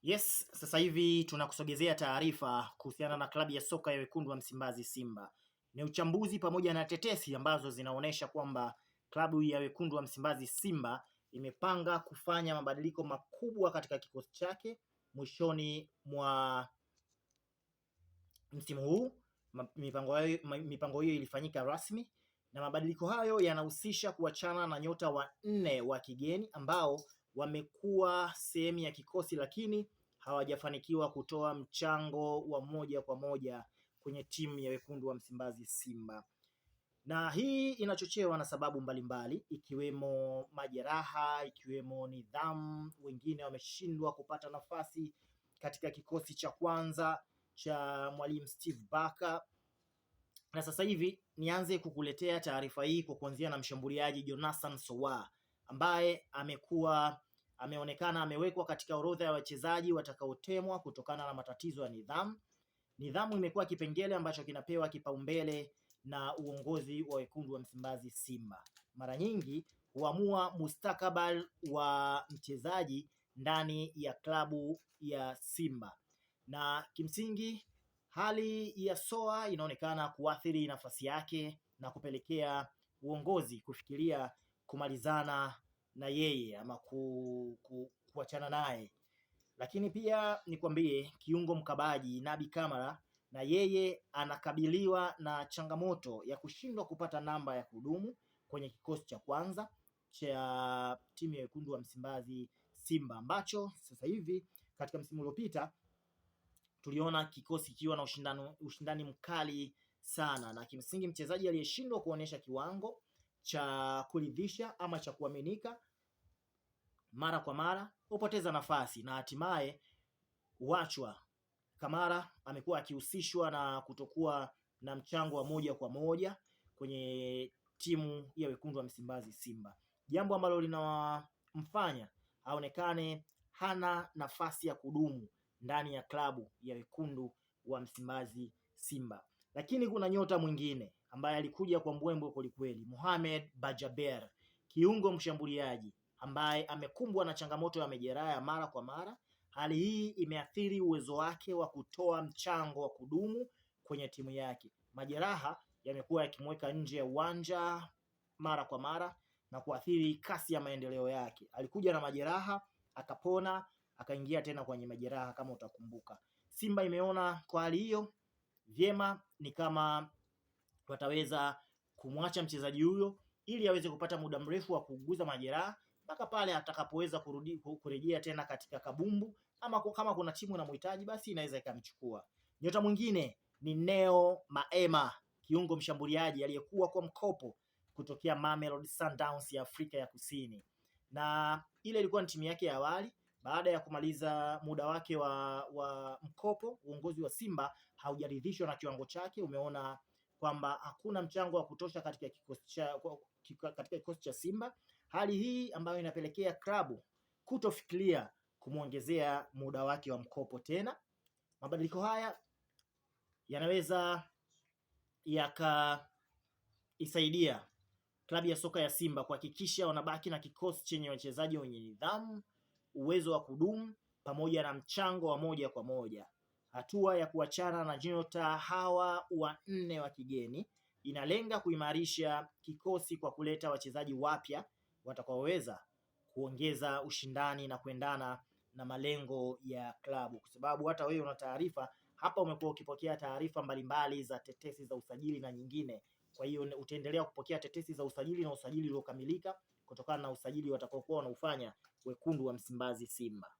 Yes, sasa hivi tunakusogezea taarifa kuhusiana na klabu ya soka ya wekundu wa Msimbazi Simba. Ni uchambuzi pamoja na tetesi ambazo zinaonyesha kwamba klabu ya wekundu wa Msimbazi Simba imepanga kufanya mabadiliko makubwa katika kikosi chake mwishoni mwa msimu huu. Mipango hiyo ilifanyika rasmi na mabadiliko hayo yanahusisha kuachana na nyota wanne wa kigeni ambao wamekuwa sehemu ya kikosi lakini hawajafanikiwa kutoa mchango wa moja kwa moja kwenye timu ya wekundu wa Msimbazi Simba. Na hii inachochewa na sababu mbalimbali ikiwemo majeraha, ikiwemo nidhamu, wengine wameshindwa kupata nafasi katika kikosi cha kwanza cha Mwalimu Steve Barker. Na sasa hivi nianze kukuletea taarifa hii kwa kuanzia na mshambuliaji Jonathan Sowa ambaye ameonekana amewekwa katika orodha ya wachezaji watakaotemwa kutokana na matatizo ya nidhamu. Nidhamu imekuwa kipengele ambacho kinapewa kipaumbele na uongozi wa wekundu wa Msimbazi Simba. Mara nyingi huamua mustakabali wa mchezaji ndani ya klabu ya Simba. Na kimsingi hali ya Soa inaonekana kuathiri nafasi yake na kupelekea uongozi kufikiria kumalizana na yeye ama kuachana naye. Lakini pia nikwambie kiungo mkabaji Naby Kamara na yeye anakabiliwa na changamoto ya kushindwa kupata namba ya kudumu kwenye kikosi cha kwanza cha timu ya wekundu wa Msimbazi Simba, ambacho sasa hivi katika msimu uliopita tuliona kikosi kikiwa na ushindani mkali sana, na kimsingi mchezaji aliyeshindwa kuonesha kiwango cha kuridhisha ama cha kuaminika mara kwa mara hupoteza nafasi na hatimaye huachwa. Kamara amekuwa akihusishwa na kutokuwa na mchango wa moja kwa moja kwenye timu ya wekundu wa Msimbazi Simba, jambo ambalo linamfanya aonekane hana nafasi ya kudumu ndani ya klabu ya wekundu wa Msimbazi Simba. Lakini kuna nyota mwingine ambaye alikuja kwa mbwembwe kwelikweli, Mohamed Bajaber, kiungo mshambuliaji ambaye amekumbwa na changamoto ya majeraha ya mara kwa mara. Hali hii imeathiri uwezo wake wa kutoa mchango wa kudumu kwenye timu yake. Majeraha yamekuwa yakimweka nje ya uwanja mara kwa mara na kuathiri kasi ya maendeleo yake. Alikuja na majeraha, akapona, akaingia tena kwenye majeraha kama utakumbuka. Simba imeona kwa hali hiyo vyema ni kama wataweza kumwacha mchezaji huyo ili aweze kupata muda mrefu wa kuuguza majeraha mpaka pale atakapoweza kurejea tena katika kabumbu, ama kama kuna timu inamhitaji basi inaweza ikamchukua. Nyota mwingine ni Neo Maema, kiungo mshambuliaji aliyekuwa kwa mkopo kutokea Mamelodi Sundowns ya Afrika ya Kusini, na ile ilikuwa ni timu yake ya awali. Baada ya kumaliza muda wake wa mkopo, uongozi wa Simba haujaridhishwa na kiwango chake. Umeona kwamba hakuna mchango wa kutosha katika kikosi cha Simba. Hali hii ambayo inapelekea klabu kutofikiria kumwongezea muda wake wa mkopo tena. Mabadiliko haya yanaweza yakaisaidia klabu ya soka ya Simba kuhakikisha wanabaki na kikosi chenye wachezaji wenye nidhamu, uwezo wa kudumu pamoja na mchango wa moja kwa moja. Hatua ya kuachana na nyota hawa wanne wa kigeni inalenga kuimarisha kikosi kwa kuleta wachezaji wapya watakaoweza kuongeza ushindani na kuendana na malengo ya klabu, kwa sababu hata wewe una taarifa hapa, umekuwa ukipokea taarifa mbalimbali za tetesi za usajili na nyingine. Kwa hiyo utaendelea kupokea tetesi za usajili na usajili uliokamilika kutokana na usajili watakaokuwa wanaufanya wekundu wa Msimbazi Simba.